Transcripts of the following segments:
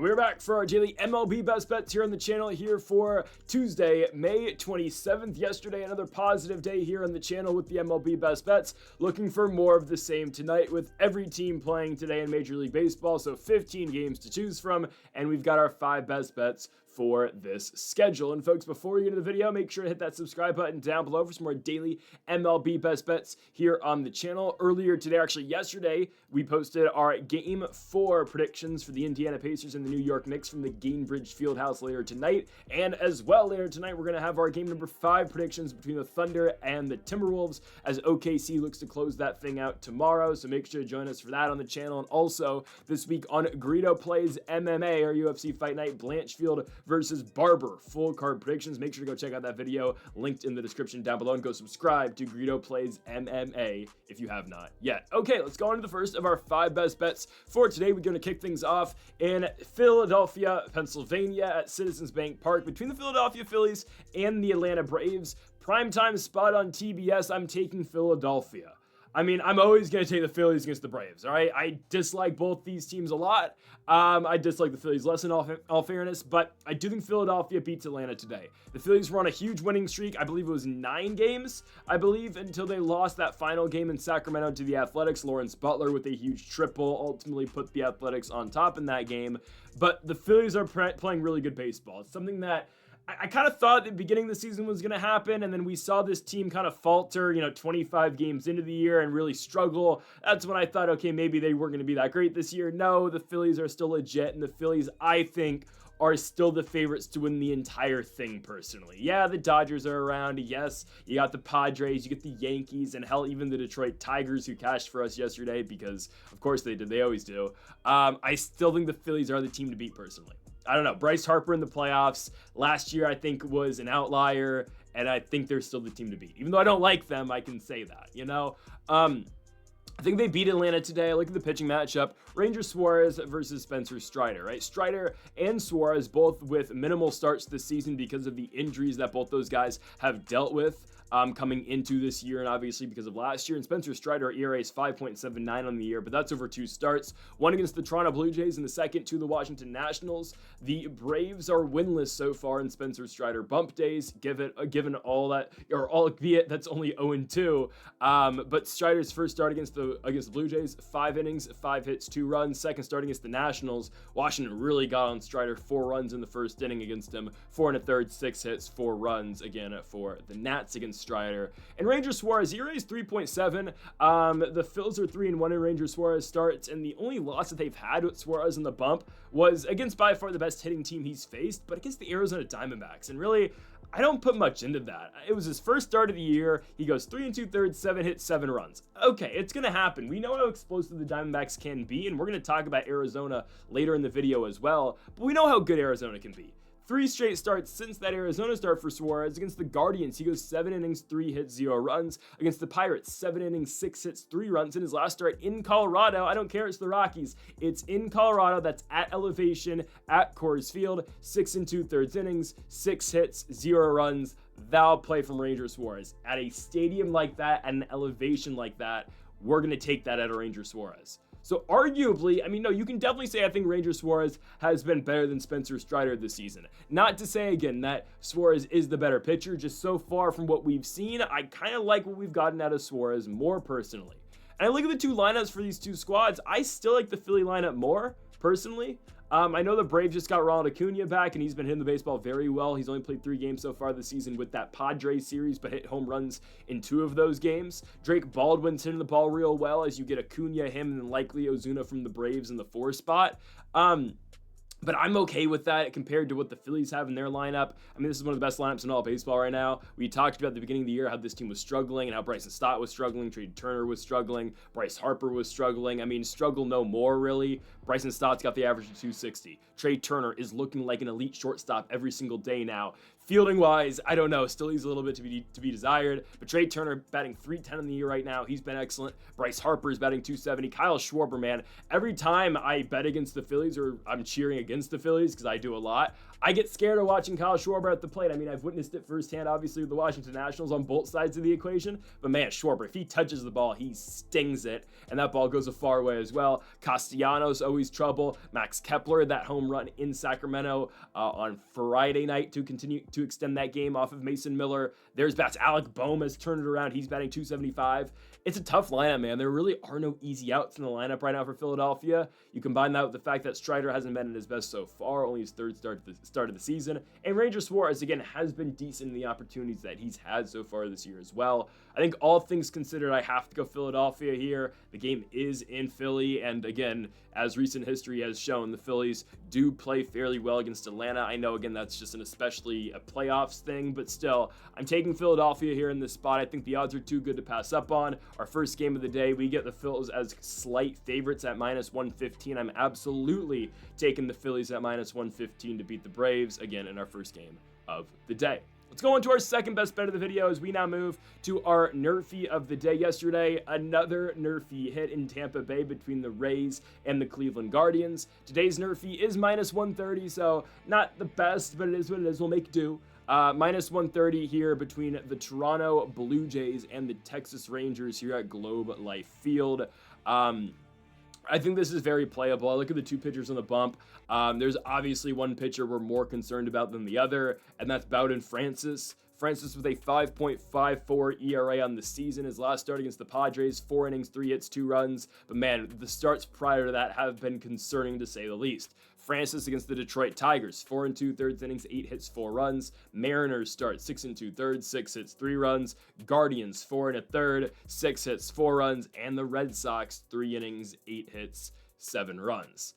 We're back for our daily MLB Best Bets here on the channel here for Tuesday, May 27th. Yesterday, another positive day here on the channel with the MLB Best Bets. Looking for more of the same tonight with every team playing today in Major League Baseball. So 15 games to choose from, and we've got our 5 best bets for this schedule. And folks, before we get into the video, make sure to hit that subscribe button down below for some more daily MLB Best Bets here on the channel. Earlier today, actually yesterday, we posted our Game 4 predictions for the Indiana Pacers and the New York Knicks from the Gainbridge Fieldhouse later tonight. And as well, later tonight, we're going to have our game number 5 predictions between the Thunder and the Timberwolves as OKC looks to close that thing out tomorrow. So make sure to join us for that on the channel. And also, this week on Greedo Plays MMA, our UFC Fight Night, Blanchfield versus Barber full card predictions. Make sure to go check out that video linked in the description down below and go subscribe to Greedo Plays MMA if you have not yet. Okay, let's go on to the first of our 5 best bets for today. We're going to kick things off in Philadelphia, Pennsylvania at Citizens Bank Park between the Philadelphia Phillies and the Atlanta Braves. Primetime spot on TBS. I'm taking Philadelphia. I mean, I'm always going to take the Phillies against the Braves, all right? I dislike both these teams a lot. I dislike the Phillies less in all fairness, but I do think Philadelphia beats Atlanta today. The Phillies were on a huge winning streak. I believe it was 9 games, until they lost that final game in Sacramento to the Athletics. Lawrence Butler with a huge triple ultimately put the Athletics on top in that game. But the Phillies are playing really good baseball. It's something that I kind of thought at the beginning of the season was going to happen, and then we saw this team kind of falter, 25 games into the year and really struggle. That's when I thought, okay, maybe they weren't going to be that great this year. No, the Phillies are still legit, and the Phillies, I think, are still the favorites to win the entire thing personally. Yeah, the Dodgers are around. Yes, you got the Padres, you get the Yankees, and hell, even the Detroit Tigers who cashed for us yesterday because, of course, they did. They always do. I still think the Phillies are the team to beat personally. I don't know. Bryce Harper in the playoffs last year, I think, was an outlier, and I think they're still the team to beat. Even though I don't like them, I can say that, I think they beat Atlanta today. I look at the pitching matchup. Ranger Suarez versus Spencer Strider, right? Strider and Suarez both with minimal starts this season because of the injuries that both those guys have dealt with coming into this year, and obviously because of last year. And Spencer Strider ERA is 5.79 on the year, but that's over 2 starts. One against the Toronto Blue Jays and the second to the Washington Nationals. The Braves are winless so far in Spencer Strider bump days, given all that, or albeit that's only 0-2. But Strider's first start against the Blue Jays, 5 innings, 5 hits, 2 runs. Second start against the Nationals, Washington really got on Strider, 4 runs in the first inning against him, 4 1/3, 6 hits, 4 runs again for the Nats against Strider. And Ranger Suarez, ERA is 3.7. The Phils are 3-1 in Ranger Suarez starts, and the only loss that they've had with Suarez in the bump was against by far the best hitting team he's faced, but against the Arizona Diamondbacks. And really, I don't put much into that. It was his first start of the year. He goes 3 2/3, 7 hits, 7 runs. Okay, it's going to happen. We know how explosive the Diamondbacks can be, and we're going to talk about Arizona later in the video as well, but we know how good Arizona can be. 3 straight starts since that Arizona start for Suarez. Against the Guardians, he goes 7 innings, 3 hits, 0 runs. Against the Pirates, 7 innings, 6 hits, 3 runs in his last start in Colorado. I don't care, it's the Rockies. It's in Colorado, that's at elevation, at Coors Field. 6 2/3 innings, 6 hits, 0 runs. That'll play from Ranger Suarez. At a stadium like that, at an elevation like that, we're going to take that at a Ranger Suarez. So arguably, no, you can definitely say I think Ranger Suarez has been better than Spencer Strider this season. Not to say, again, that Suarez is the better pitcher. Just so far from what we've seen, I kind of like what we've gotten out of Suarez more personally. And I look at the 2 lineups for these 2 squads. I still like the Philly lineup more, personally. I know the Braves just got Ronald Acuna back, and he's been hitting the baseball very well. He's only played 3 games so far this season with that Padres series, but hit home runs in 2 of those games. Drake Baldwin's hitting the ball real well as you get Acuna, him, and then likely Ozuna from the Braves in the 4 spot. But I'm okay with that compared to what the Phillies have in their lineup. This is one of the best lineups in all baseball right now. We talked about at the beginning of the year how this team was struggling and how Bryson Stott was struggling, Trey Turner was struggling, Bryce Harper was struggling. Struggle no more, really. Bryson Stott's got the average of 260. Trey Turner is looking like an elite shortstop every single day now. Fielding wise, I don't know, still leaves a little bit to be desired, but Trey Turner batting .310 in the year right now. He's been excellent. Bryce Harper is batting .270. Kyle Schwarber, man, every time I bet against the Phillies or I'm cheering against the Phillies, because I do a lot, I get scared of watching Kyle Schwarber at the plate. I mean, I've witnessed it firsthand, obviously, with the Washington Nationals on both sides of the equation. But man, Schwarber, if he touches the ball, he stings it, and that ball goes a far way as well. Castellanos, always trouble. Max Kepler, that home run in Sacramento on Friday night to continue to extend that game off of Mason Miller. There's bats. Alec Bohm has turned it around. He's batting .275. It's a tough lineup, man. There really are no easy outs in the lineup right now for Philadelphia. You combine that with the fact that Strider hasn't been at his best so far, only his third start of the season. And Ranger Suarez, again, has been decent in the opportunities that he's had so far this year as well. I think all things considered, I have to go Philadelphia here. The game is in Philly, and again, as recent history has shown, the Phillies do play fairly well against Atlanta. I know, again, that's just especially a playoffs thing, but still, I'm taking Philadelphia here in this spot. I think the odds are too good to pass up on. Our first game of the day, we get the Phillies as slight favorites at -115. I'm absolutely taking the Phillies at -115 to beat the Braves, again, in our first game of the day. Let's go on to our second best bet of the video as we now move to our nerfy of the day. Yesterday, another nerfy hit in Tampa Bay between the Rays and the Cleveland Guardians. Today's nerfy is -130, so not the best, but it is what it is. We'll make do. -130 here between the Toronto Blue Jays and the Texas Rangers here at Globe Life Field. I think this is very playable. I look at the two pitchers on the bump. There's obviously one pitcher we're more concerned about than the other, and that's Bowden Francis. Francis with a 5.54 ERA on the season. His last start against the Padres, 4 innings, 3 hits, 2 runs. But man, the starts prior to that have been concerning to say the least. Francis against the Detroit Tigers, 4 2/3 innings, 8 hits, 4 runs. Mariners start 6 2/3, 6 hits, 3 runs. Guardians, 4 1/3, 6 hits, 4 runs. And the Red Sox, 3 innings, 8 hits, 7 runs.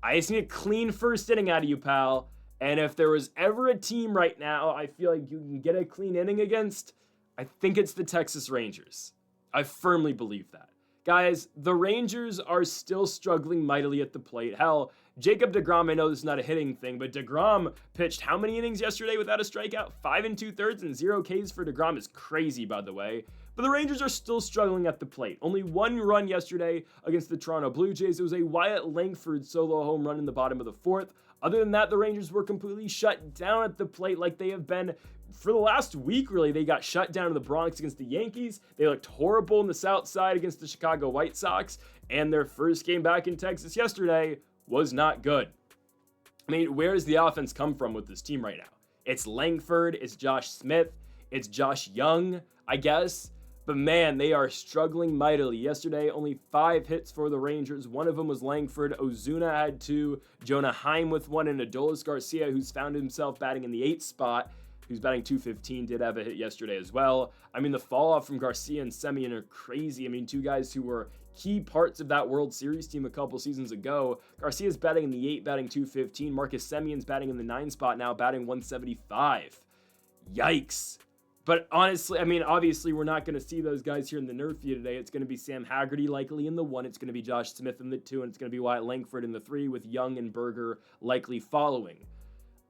I just need a clean first inning out of you, pal. And if there was ever a team right now I feel like you can get a clean inning against, I think it's the Texas Rangers. I firmly believe that. Guys, the Rangers are still struggling mightily at the plate. Hell, Jacob deGrom, I know this is not a hitting thing, but deGrom pitched how many innings yesterday without a strikeout? 5 2/3 and 0 Ks for deGrom is crazy, by the way. But the Rangers are still struggling at the plate. Only 1 run yesterday against the Toronto Blue Jays. It was a Wyatt Langford solo home run in the bottom of the 4th. Other than that, the Rangers were completely shut down at the plate like they have been for the last week, really. They got shut down in the Bronx against the Yankees. They looked horrible in the South Side against the Chicago White Sox. And their first game back in Texas yesterday was not good. I mean, where does the offense come from with this team right now? It's Langford, it's Josh Smith, it's Josh Young, I guess. But man, they are struggling mightily. Yesterday, only 5 hits for the Rangers. One of them was Langford. Ozuna had 2. Jonah Heim with 1. And Adolis Garcia, who's found himself batting in the 8th spot, who's batting .215, did have a hit yesterday as well. I mean, the fall off from Garcia and Semien are crazy. I mean, 2 guys who were key parts of that World Series team a couple seasons ago. Garcia's batting in the 8, batting .215. Marcus Semien's batting in the 9 spot now, batting .175. Yikes. But honestly, I mean, obviously, we're not going to see those guys here in the nerfy today. It's going to be Sam Haggerty likely in the 1. It's going to be Josh Smith in the 2. And it's going to be Wyatt Langford in the 3, with Young and Berger likely following.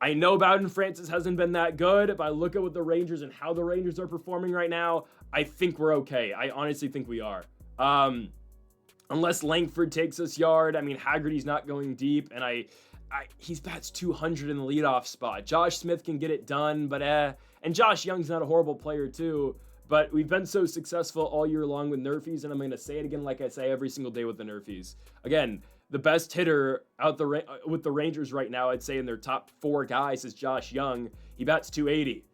I know Bowden Francis hasn't been that good. If I look at what the Rangers and how the Rangers are performing right now, I think we're okay. I honestly think we are. Unless Langford takes us yard. I mean, Haggerty's not going deep, and he's bats 200 in the leadoff spot. Josh Smith can get it done, but and Josh Young's not a horrible player too, but we've been so successful all year long with nerfies, and I'm going to say it again like I say every single day with the nerfies. Again, the best hitter with the Rangers right now, I'd say in their top 4 guys, is Josh Young. He bats 280.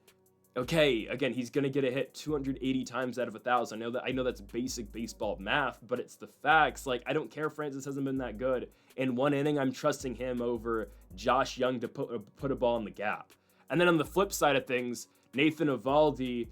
Okay, again, he's going to get a hit 280 times out of 1,000. I know that's basic baseball math, but it's the facts. Like, I don't care Francis hasn't been that good. In 1 inning, I'm trusting him over Josh Young to put a ball in the gap. And then on the flip side of things, Nathan Eovaldi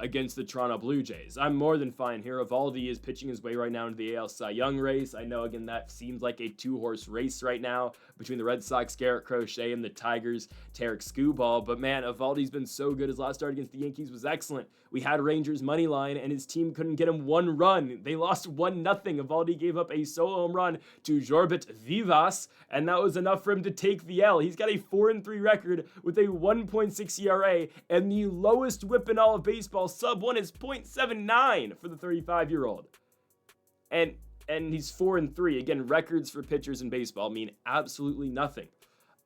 against the Toronto Blue Jays. I'm more than fine here. Eovaldi is pitching his way right now into the AL Cy Young race. I know, again, that seems like a 2-horse race right now between the Red Sox, Garrett Crochet, and the Tigers, Tarek Skubal. But man, Eovaldi's been so good. His last start against the Yankees was excellent. We had Rangers money line, and his team couldn't get him 1 run. They lost 1-0. Eovaldi gave up a solo home run to Jorbit Vivas, and that was enough for him to take the L. He's got a 4-3 record with a 1.6 ERA, and the lowest whip in all of baseball, sub 1, is .79 for the 35-year-old. And he's 4-3. Again, records for pitchers in baseball mean absolutely nothing.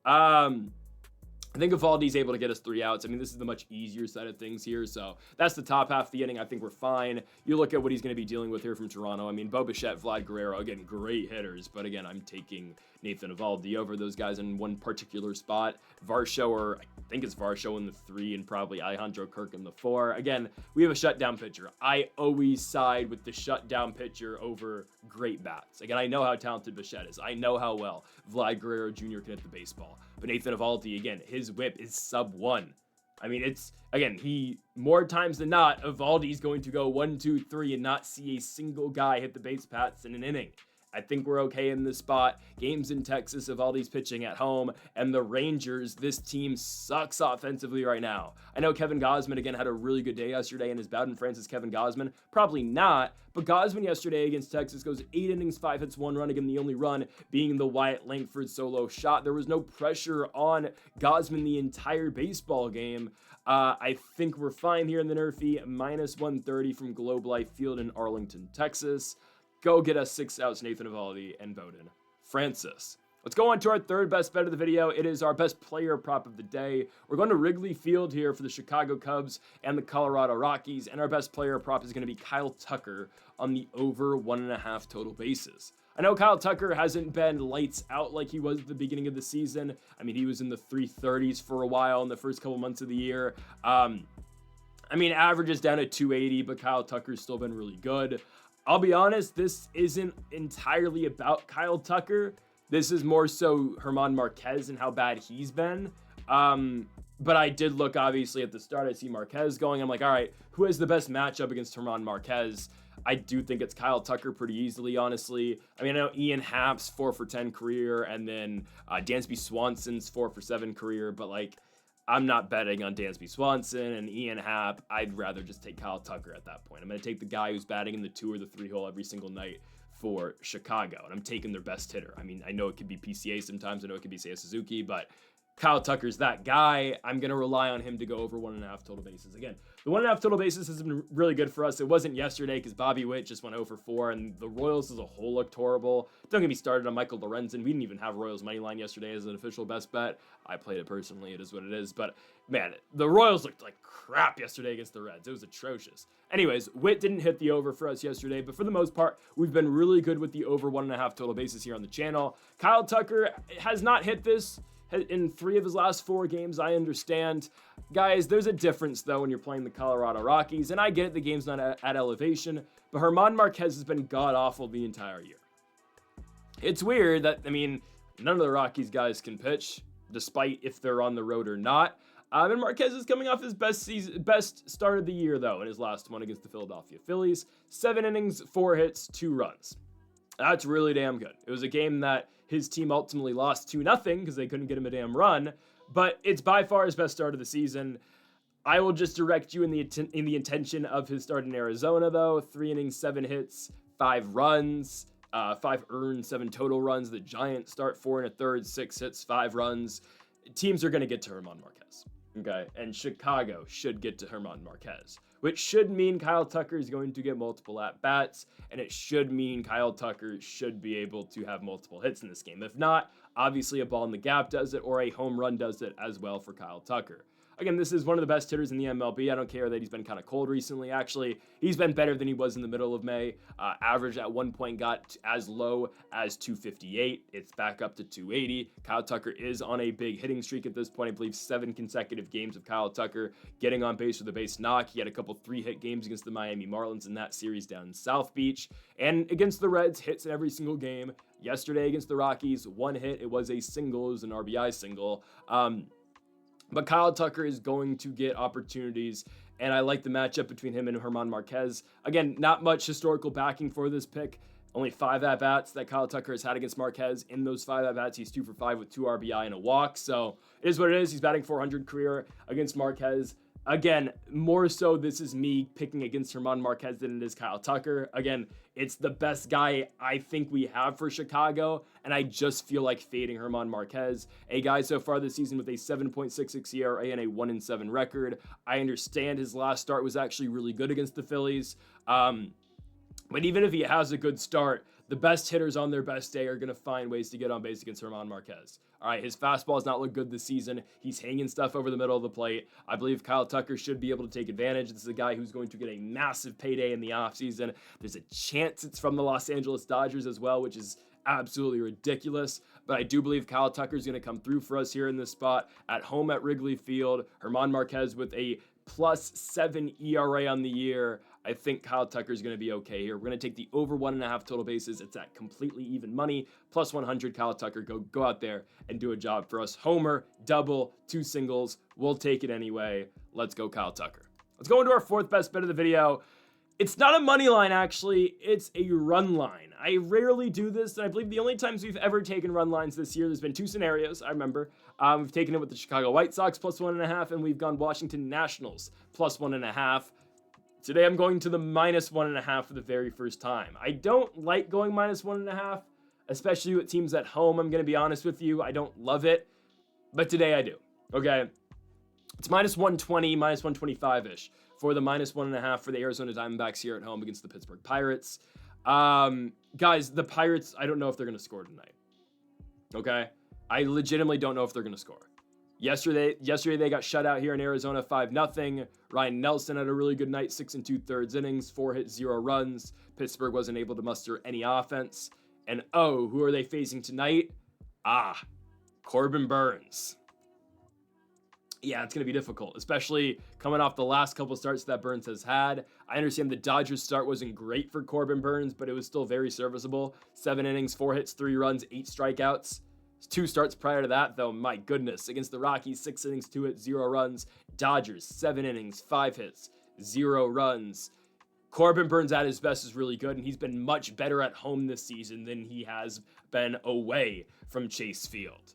I think Evaldi's able to get us 3 outs. I mean, this is the much easier side of things here. So that's the top half of the inning. I think we're fine. You look at what he's going to be dealing with here from Toronto. I mean, Bo Bichette, Vlad Guerrero, again, great hitters. But again, I'm taking Nathan Evaldi over those guys in one particular spot. Varsho, or I think it's Varsho in the 3, and probably Alejandro Kirk in the 4. Again, we have a shutdown pitcher. I always side with the shutdown pitcher over great bats. Again, I know how talented Bichette is. I know how well Vlad Guerrero Jr. can hit the baseball. But Nathan Evaldi, again, his whip is sub 1. I mean, it's, again, more times than not, Evaldi's going to go 1, 2, 3 and not see a single guy hit the base paths in an inning. I think we're okay in this spot. Games in Texas, Evaldi's pitching at home, and the Rangers, this team sucks offensively right now. I know Kevin Gausman, again, had a really good day yesterday, and is Bowden Francis Kevin Gausman? Probably not, but Gausman yesterday against Texas goes 8 innings, 5 hits, 1 run, again, the only run being the Wyatt Langford solo shot. There was no pressure on Gausman the entire baseball game. I think we're fine here in the nerfy, minus 130 from Globe Life Field in Arlington, Texas. Go get us 6 outs, Nathan Evaldi and Bowden Francis. Let's go on to our third best bet of the video. It is our best player prop of the day. We're going to Wrigley Field here for the Chicago Cubs and the Colorado Rockies, and our best player prop is going to be Kyle Tucker on the over 1.5 total bases. I know Kyle Tucker hasn't been lights out like he was at the beginning of the season. I mean, he was in the 330s for a while in the first couple months of the year. I mean, average is down at 280, but Kyle Tucker's still been really good. I'll be honest, this isn't entirely about Kyle Tucker. This is more so German Marquez and how bad he's been. But I did look, obviously, at the start. I see Marquez going. I'm like, all right, who has the best matchup against German Marquez? I do think it's Kyle Tucker pretty easily, honestly. I mean, I know Ian Happ's 4 for 10 career, and then Dansby Swanson's 4 for 7 career, but like, I'm not betting on Dansby Swanson and Ian Happ. I'd rather just take Kyle Tucker at that point. I'm going to take the guy who's batting in the 2 or the 3 hole every single night for Chicago, and I'm taking their best hitter. I mean, I know it could be PCA sometimes. I know it could be Seiya Suzuki, but Kyle Tucker's that guy. I'm going to rely on him to go over 1.5 total bases. Again, the 1.5 total bases has been really good for us. It wasn't yesterday because Bobby Witt just went 0 for 4, and the Royals as a whole looked horrible. Don't get me started on Michael Lorenzen. We didn't even have Royals money line yesterday as an official best bet. I played it personally. It is what it is. But, man, the Royals looked like crap yesterday against the Reds. It was atrocious. Anyways, Witt didn't hit the over for us yesterday, but for the most part, we've been really good with the over 1.5 total bases here on the channel. Kyle Tucker has not hit this in 3 of his last 4 games, I understand. Guys, there's a difference, though, when you're playing the Colorado Rockies, and I get it, the game's not at elevation, but German Marquez has been god-awful the entire year. It's weird that, I mean, none of the Rockies guys can pitch, despite if they're on the road or not. And Marquez is coming off his best start of the year, though, in his last one against the Philadelphia Phillies. 7 innings, 4 hits, 2 runs. That's really damn good. It was a game that his team ultimately lost 2-0 because they couldn't get him a damn run, but it's by far his best start of the season. I will just direct you in the intention of his start in Arizona, though. 3 innings, 7 hits, 5 runs, 5 earned, 7 total runs. The Giants start 4 1/3, 6 hits, 5 runs. Teams are going to get to German Marquez, okay? And Chicago should get to German Marquez, which should mean Kyle Tucker is going to get multiple at-bats, and it should mean Kyle Tucker should be able to have multiple hits in this game. If not, obviously a ball in the gap does it, or a home run does it as well for Kyle Tucker. Again, this is one of the best hitters in the MLB. I don't care that he's been kind of cold recently. Actually, he's been better than he was in the middle of May. Average at one point got as low as 258. It's back up to 280. Kyle Tucker is on a big hitting streak at this point. I believe 7 consecutive games of Kyle Tucker getting on base with a base knock. He had a couple 3-hit games against the Miami Marlins in that series down in South Beach. And against the Reds, hits in every single game. Yesterday against the Rockies, 1 hit. It was a single. It was an RBI single. But Kyle Tucker is going to get opportunities, and I like the matchup between him and German Marquez. Again, not much historical backing for this pick. Only 5 at-bats that Kyle Tucker has had against Marquez. In those 5 at-bats, he's 2 for 5 with 2 RBI and a walk. So it is what it is. He's batting .400 career against Marquez. Again, more so this is me picking against German Marquez than it is Kyle Tucker. Again, it's the best guy I think we have for Chicago, and I just feel like fading German Marquez, a guy so far this season with a 7.66 ERA and a 1-7 record. I understand his last start was actually really good against the Phillies, but even if he has a good start, the best hitters on their best day are going to find ways to get on base against German Marquez. All right, his fastball has not looked good this season. He's hanging stuff over the middle of the plate. I believe Kyle Tucker should be able to take advantage. This is a guy who's going to get a massive payday in the offseason. There's a chance it's from the Los Angeles Dodgers as well, which is absolutely ridiculous. But I do believe Kyle Tucker is going to come through for us here in this spot at home at Wrigley Field. German Marquez with a +7 ERA on the year. I think Kyle Tucker is going to be okay here. We're going to take the over 1.5 total bases. It's at completely even money. +100 Kyle Tucker. Go out there and do a job for us. Homer, double, 2 singles. We'll take it anyway. Let's go Kyle Tucker. Let's go into our 4th best bet of the video. It's not a money line, actually. It's a run line. I rarely do this, and I believe the only times we've ever taken run lines this year, there's been 2 scenarios, I remember. We've taken it with the Chicago White Sox +1.5, and we've gone Washington Nationals +1.5. Today I'm going to the -1.5 for the very first time. I don't like going -1.5, especially with teams at home. I'm going to be honest with you. I don't love it, but today I do. Okay, it's -120, -125-ish for the -1.5 for the Arizona Diamondbacks here at home against the Pittsburgh Pirates. Guys, the Pirates, I don't know if they're going to score tonight. Okay, I legitimately don't know if they're going to score. Yesterday they got shut out here in Arizona 5-0. Ryan Nelson had a really good night, 6 2/3 innings, 4 hits, 0 runs. Pittsburgh wasn't able to muster any offense. And oh, who are they facing tonight? Corbin Burnes. Yeah, it's going to be difficult, especially coming off the last couple starts that Burnes has had. I understand the Dodgers start wasn't great for Corbin Burnes, but it was still very serviceable. 7 innings, 4 hits, 3 runs, 8 strikeouts. 2 starts prior to that, though, my goodness. Against the Rockies, 6 innings, 2 hits, 0 runs. Dodgers, 7 innings, 5 hits, 0 runs. Corbin Burnes at his best is really good, and he's been much better at home this season than he has been away from Chase Field.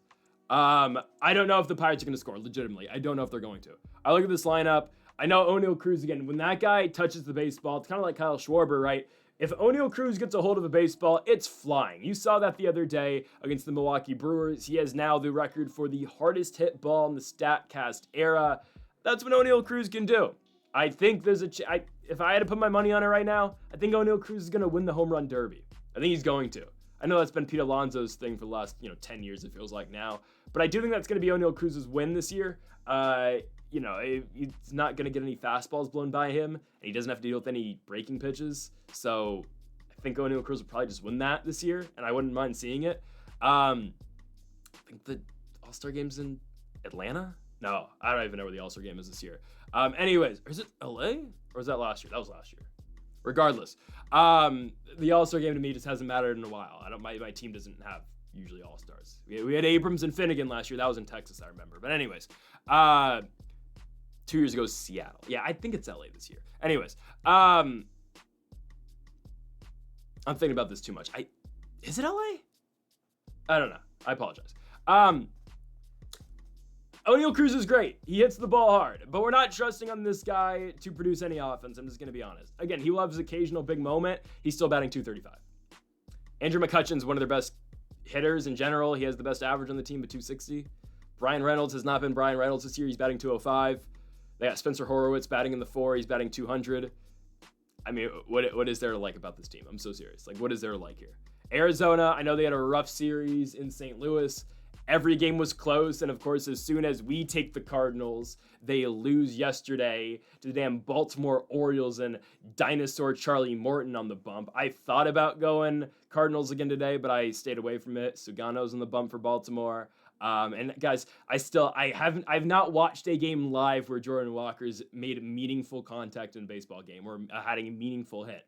I don't know if the Pirates are going to score, legitimately. I don't know if they're going to. I look at this lineup. I know O'Neal Cruz, again, when that guy touches the baseball, it's kind of like Kyle Schwarber, right? If O'Neal Cruz gets a hold of a baseball, it's flying. You saw that the other day against the Milwaukee Brewers. He has now the record for the hardest hit ball in the StatCast era. That's what O'Neal Cruz can do. I think there's if I had to put my money on it right now, I think O'Neal Cruz is going to win the home run derby. I think he's going to. I know that's been Pete Alonso's thing for the last 10 years, it feels like now. But I do think that's going to be O'Neal Cruz's win this year. He's not going to get any fastballs blown by him, and he doesn't have to deal with any breaking pitches. So I think O'Neal Cruz will probably just win that this year, and I wouldn't mind seeing it. I think the All-Star Game's in Atlanta? No, I don't even know where the All-Star Game is this year. Anyways, is it LA? Or was that last year? That was last year. Regardless, the All-Star Game to me just hasn't mattered in a while. My team doesn't have usually All-Stars. We had Abrams and Finnegan last year. That was in Texas, I remember. But anyways, 2 years ago, Seattle. Yeah, I think it's LA this year. Anyways, I'm thinking about this too much. Is it LA? I don't know. I apologize. O'Neal Cruz is great. He hits the ball hard, but we're not trusting on this guy to produce any offense. I'm just going to be honest. Again, he will have his occasional big moment. He's still batting .235. Andrew McCutchen's one of their best hitters in general. He has the best average on the team at .260. Brian Reynolds has not been Brian Reynolds this year. He's batting .205. They got Spencer Horowitz batting in the 4. He's batting .200. I mean, what is there to like about this team? I'm so serious. Like, what is there to like here? Arizona, I know they had a rough series in St. Louis. Every game was close, and of course, as soon as we take the Cardinals, they lose yesterday to the damn Baltimore Orioles and dinosaur Charlie Morton on the bump. I thought about going Cardinals again today, but I stayed away from it. Sugano's on the bump for Baltimore. And guys, I've not watched a game live where Jordan Walker's made meaningful contact in a baseball game or had a meaningful hit.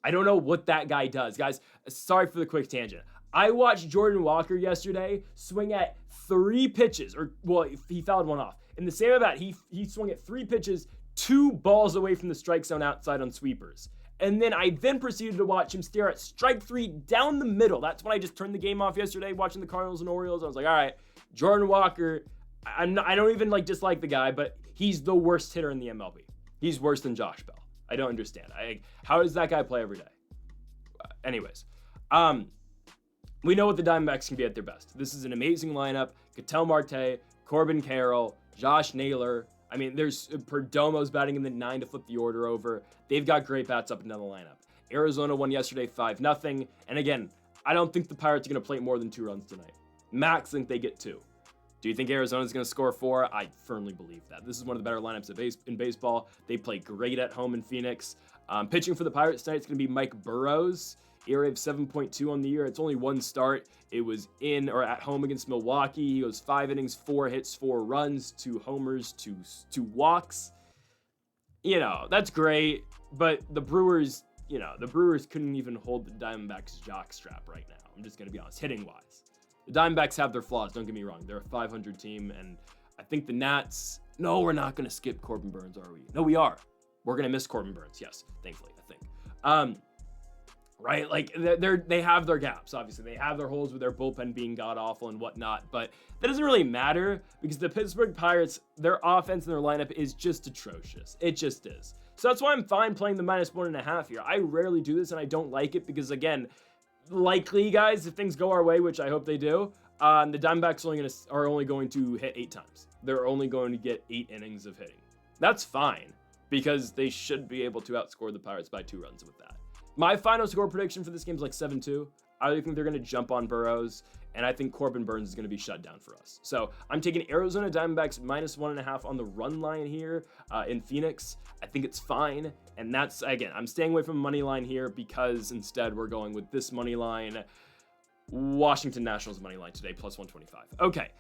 I don't know what that guy does. Guys, sorry for the quick tangent. I watched Jordan Walker yesterday swing at 3 pitches, he fouled one off. In the same at-bat, he swung at 3 pitches, 2 balls away from the strike zone outside on sweepers. And then I proceeded to watch him stare at strike 3 down the middle. That's when I just turned the game off yesterday, watching the Cardinals and Orioles. I was like, all right, Jordan Walker, I don't even dislike the guy, but he's the worst hitter in the MLB. He's worse than Josh Bell. I don't understand. How does that guy play every day? Anyways, we know what the Diamondbacks can be at their best. This is an amazing lineup. Ketel Marte, Corbin Carroll, Josh Naylor. I mean, there's Perdomo's batting in the 9 to flip the order over. They've got great bats up and down the lineup. Arizona won yesterday 5-0. And again, I don't think the Pirates are going to play more than 2 runs tonight. Max think they get 2. Do you think Arizona's going to score 4? I firmly believe that. This is one of the better lineups in baseball. They play great at home in Phoenix. Pitching for the Pirates tonight is going to be Mike Burrows. ERA of 7.2 on the year. It's only 1 start. It was in or at home against Milwaukee. He goes 5 innings, 4 hits, 4 runs, 2 homers, 2 walks. You know, that's great. But the Brewers, the Brewers couldn't even hold the Diamondbacks jockstrap right now. I'm just going to be honest, hitting-wise. The Diamondbacks have their flaws, don't get me wrong. They're a 500 team, and I think the Nats... No, we're not going to skip Corbin Burns, are we? No, we are. We're going to miss Corbin Burns, yes, thankfully, I think. Right? Like, they have their gaps, obviously. They have their holes with their bullpen being god-awful and whatnot, but that doesn't really matter because the Pittsburgh Pirates, their offense and their lineup is just atrocious. It just is. So that's why I'm fine playing the -1.5 here. I rarely do this, and I don't like it because, again... Likely, guys, if things go our way, which I hope they do, the Diamondbacks are only going to hit 8 times. They're only going to get 8 innings of hitting. That's fine, because they should be able to outscore the Pirates by 2 runs with that. My final score prediction for this game is like 7-2. I really think they're going to jump on Burrows, and I think Corbin Burns is going to be shut down for us. So I'm taking Arizona Diamondbacks -1.5 on the run line here in Phoenix. I think it's fine. And that's, again, I'm staying away from money line here because instead we're going with this money line. Washington Nationals money line today, +125. Okay.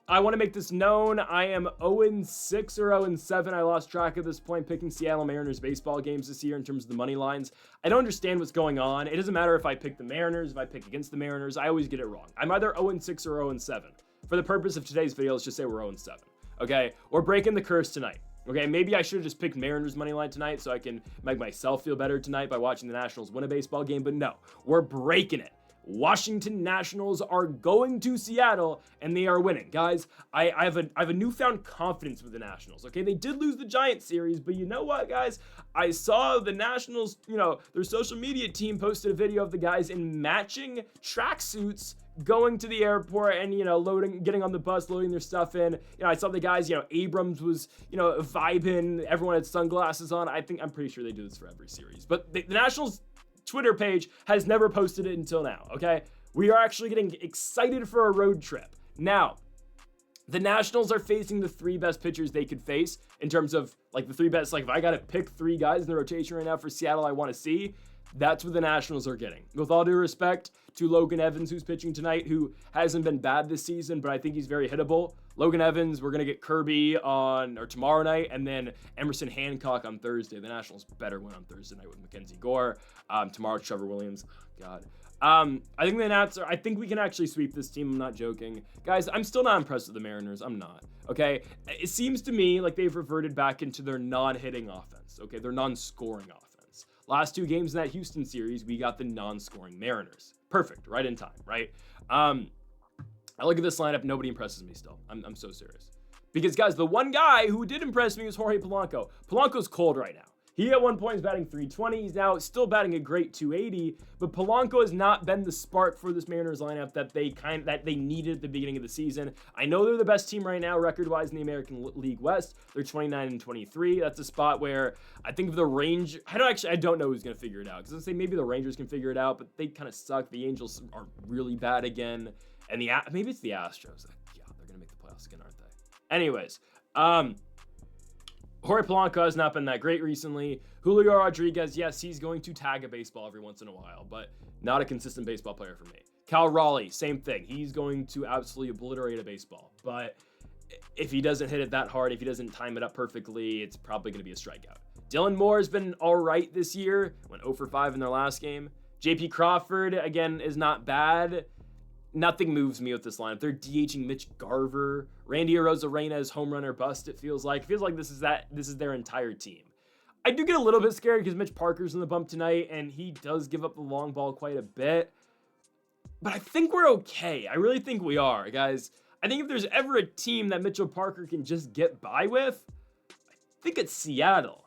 I want to make this known. I am 0-6 or 0-7. I lost track at this point picking Seattle Mariners baseball games this year in terms of the money lines. I don't understand what's going on. It doesn't matter if I pick the Mariners, if I pick against the Mariners. I always get it wrong. I'm either 0-6 or 0-7. For the purpose of today's video, let's just say we're 0-7. Okay? We're breaking the curse tonight. Okay, maybe I should have just picked Mariners money line tonight so I can make myself feel better tonight by watching the Nationals win a baseball game, but no, we're breaking it. Washington Nationals are going to Seattle, and they are winning. Guys, I have a newfound confidence with the Nationals, okay? They did lose the Giants series, but you know what, guys? I saw the Nationals, their social media team posted a video of the guys in matching tracksuits going to the airport and, getting on the bus, loading their stuff in. I saw the guys, Abrams was, vibing. Everyone had sunglasses on. I'm pretty sure they do this for every series. But the Nationals Twitter page has never posted it until now, okay? We are actually getting excited for a road trip. Now, the Nationals are facing the 3 best pitchers they could face in terms of, like, the 3 best. Like, if I got to pick 3 guys in the rotation right now for Seattle I want to see, that's what the Nationals are getting. With all due respect to Logan Evans, who's pitching tonight, who hasn't been bad this season, but I think he's very hittable. Logan Evans, we're going to get Kirby tomorrow night, and then Emerson Hancock on Thursday. The Nationals better win on Thursday night with Mackenzie Gore. Tomorrow, Trevor Williams. God. I think the Nats I think we can actually sweep this team. I'm not joking. Guys, I'm still not impressed with the Mariners. I'm not. Okay? It seems to me like they've reverted back into their non-hitting offense. Okay? Their non-scoring offense. Last 2 games in that Houston series, we got the non-scoring Mariners. Perfect. Right in time, right? I look at this lineup, nobody impresses me still. I'm so serious. Because, guys, the one guy who did impress me was Jorge Polanco. Polanco's cold right now. He at one point is batting .320. He's now still batting a great .280. But Polanco has not been the spark for this Mariners lineup that they needed at the beginning of the season. I know they're the best team right now, record-wise, in the American League West. They're 29-23. That's a spot where I think of the Rangers. I don't know who's going to figure it out. Because I say maybe the Rangers can figure it out, but they kind of suck. The Angels are really bad again. And maybe it's the Astros. Yeah, they're going to make the playoffs again, aren't they? Anyways, Jorge Polanco has not been that great recently. Julio Rodriguez, yes, he's going to tag a baseball every once in a while, but not a consistent baseball player for me. Cal Raleigh, same thing. He's going to absolutely obliterate a baseball, but if he doesn't hit it that hard, if he doesn't time it up perfectly, it's probably going to be a strikeout. Dylan Moore has been all right this year. Went 0 for 5 in their last game. JP Crawford, again, is not bad. Nothing moves me with this lineup. They're DHing Mitch Garver. Randy Arozarena is home run or bust, it feels like. It feels like this is their entire team. I do get a little bit scared because Mitch Parker's in the bump tonight, and he does give up the long ball quite a bit. But I think we're okay. I really think we are, guys. I think if there's ever a team that Mitchell Parker can just get by with, I think it's Seattle.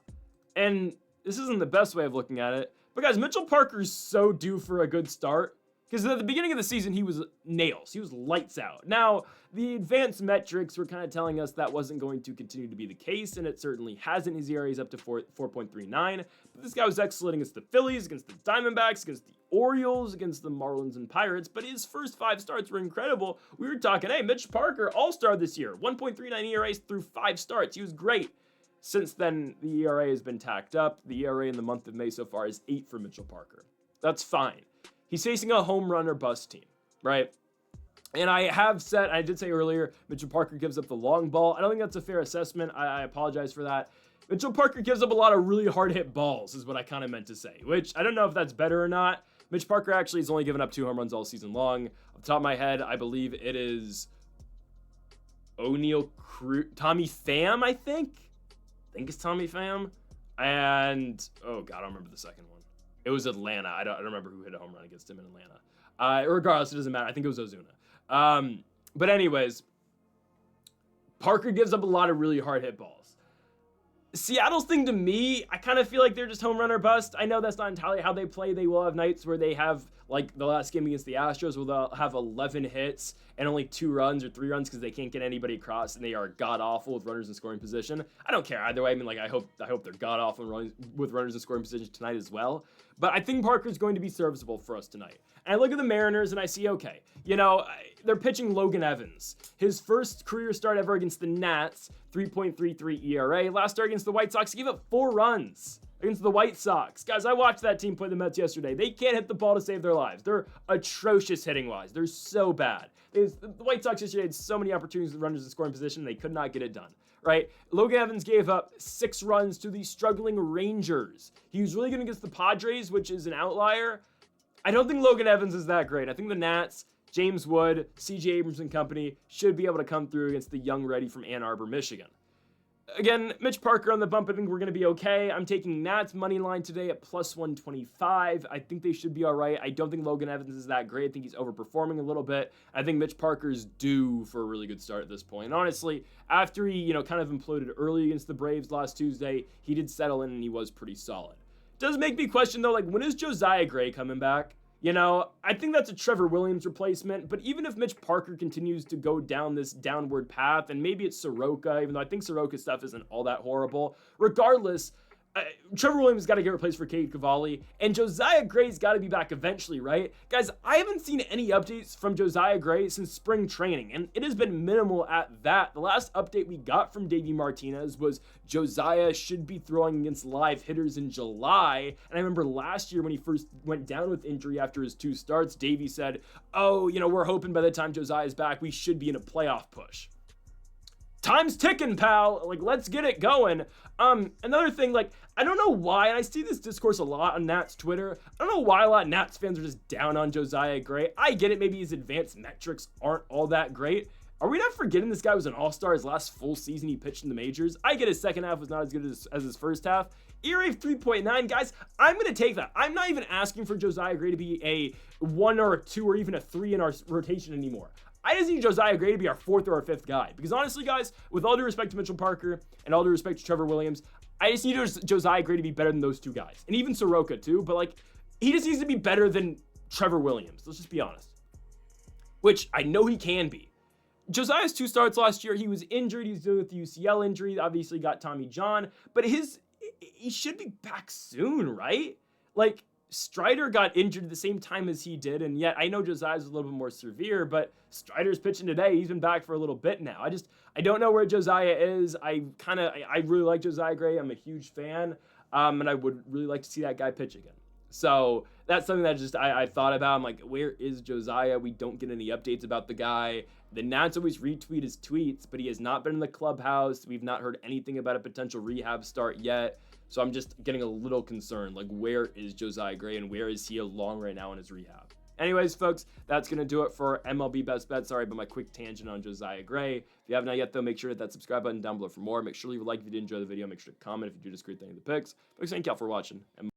And this isn't the best way of looking at it. But guys, Mitchell Parker's so due for a good start. Because at the beginning of the season, he was nails. He was lights out. Now, the advanced metrics were kind of telling us that wasn't going to continue to be the case, and it certainly hasn't. His ERA is up to 4.39. But this guy was excellent against the Phillies, against the Diamondbacks, against the Orioles, against the Marlins and Pirates. But his first 5 starts were incredible. We were talking, hey, Mitch Parker, all-star this year. 1.39 ERAs through 5 starts. He was great. Since then, the ERA has been tacked up. The ERA in the month of May so far is 8 for Mitchell Parker. That's fine. He's facing a home run or bust team, right? And I did say earlier, Mitchell Parker gives up the long ball. I don't think that's a fair assessment. I apologize for that. Mitchell Parker gives up a lot of really hard hit balls is what I kind of meant to say, which I don't know if that's better or not. Mitch Parker actually has only given up 2 home runs all season long. Off the top of my head, I believe it is Tommy Pham, I think it's Tommy Pham. And, oh God, I don't remember the second one. It was Atlanta. I don't remember who hit a home run against him in Atlanta. Regardless, it doesn't matter. I think it was Ozuna. But anyways, Parker gives up a lot of really hard hit balls. Seattle's thing to me, I kind of feel like they're just home run or bust. I know that's not entirely how they play. They will have nights where they have, like the last game against the Astros, where they'll have 11 hits and only 2 runs or 3 runs because they can't get anybody across and they are god-awful with runners in scoring position. I don't care either way. I mean, like, I hope they're god-awful with runners in scoring position tonight as well. But I think Parker's going to be serviceable for us tonight. And I look at the Mariners and I see, okay, you know, they're pitching Logan Evans. His first career start ever against the Nats, 3.33 ERA. Last start against the White Sox, he gave up 4 runs against the White Sox. Guys, I watched that team play the Mets yesterday. They can't hit the ball to save their lives. They're atrocious hitting-wise. They're so bad. The White Sox yesterday had so many opportunities with runners in scoring position, they could not get it done, right? Logan Evans gave up 6 runs to the struggling Rangers. He was really good against the Padres, which is an outlier. I don't think Logan Evans is that great. I think the Nats, James Wood, C.J. Abrams and company should be able to come through against the young ready from Ann Arbor, Michigan. Again, Mitch Parker on the bump. I think we're going to be okay. I'm taking Nats money line today at plus 125. I think they should be all right. I don't think Logan Evans is that great. I think he's overperforming a little bit. I think Mitch Parker's due for a really good start at this point. And honestly, after he, kind of imploded early against the Braves last Tuesday, he did settle in and he was pretty solid. Does make me question though, like, when is Josiah Gray coming back? I think that's a Trevor Williams replacement, but even if Mitch Parker continues to go down this downward path, and maybe it's Soroka, even though I think Soroka's stuff isn't all that horrible, regardless, Trevor Williams got to get replaced for Cade Cavalli, and Josiah Gray's got to be back eventually, right? Guys, I haven't seen any updates from Josiah Gray since spring training, and it has been minimal at that. The last update we got from Davey Martinez was Josiah should be throwing against live hitters in July, and I remember last year when he first went down with injury after his 2 starts, Davey said, oh, we're hoping by the time Josiah's back, we should be in a playoff push. Time's ticking, pal. Like, let's get it going. Another thing, I don't know why, and I see this discourse a lot on Nats Twitter. I don't know why a lot of Nats fans are just down on Josiah Gray. I get it. Maybe his advanced metrics aren't all that great. Are we not forgetting this guy was an all-star his last full season he pitched in the majors? I get his second half was not as good as his first half. ERA of 3.9, guys, I'm going to take that. I'm not even asking for Josiah Gray to be a 1 or a 2 or even a 3 in our rotation anymore. I just need Josiah Gray to be our 4th or our 5th guy. Because honestly, guys, with all due respect to Mitchell Parker and all due respect to Trevor Williams, I just need Josiah Gray to be better than those 2 guys. And even Soroka, too. But, he just needs to be better than Trevor Williams. Let's just be honest. Which I know he can be. Josiah's 2 starts last year, he was injured. He was dealing with the UCL injury. Obviously got Tommy John. But he should be back soon, right? Strider got injured at the same time as he did, and yet I know Josiah's a little bit more severe, but Strider's pitching today. He's been back for a little bit now. I don't know where Josiah is. I really like Josiah Gray. I'm a huge fan, and I would really like to see that guy pitch again. So that's something that I thought about. I'm like, where is Josiah? We don't get any updates about the guy. The Nats always retweet his tweets, but he has not been in the clubhouse. We've not heard anything about a potential rehab start yet. So I'm just getting a little concerned. Where is Josiah Gray and where is he along right now in his rehab? Anyways, folks, that's going to do it for MLB Best Bet. Sorry about my quick tangent on Josiah Gray. If you have not yet, though, make sure to hit that subscribe button down below for more. Make sure to leave a like if you did enjoy the video. Make sure to comment if you do just great thing in the picks. Thank you all for watching.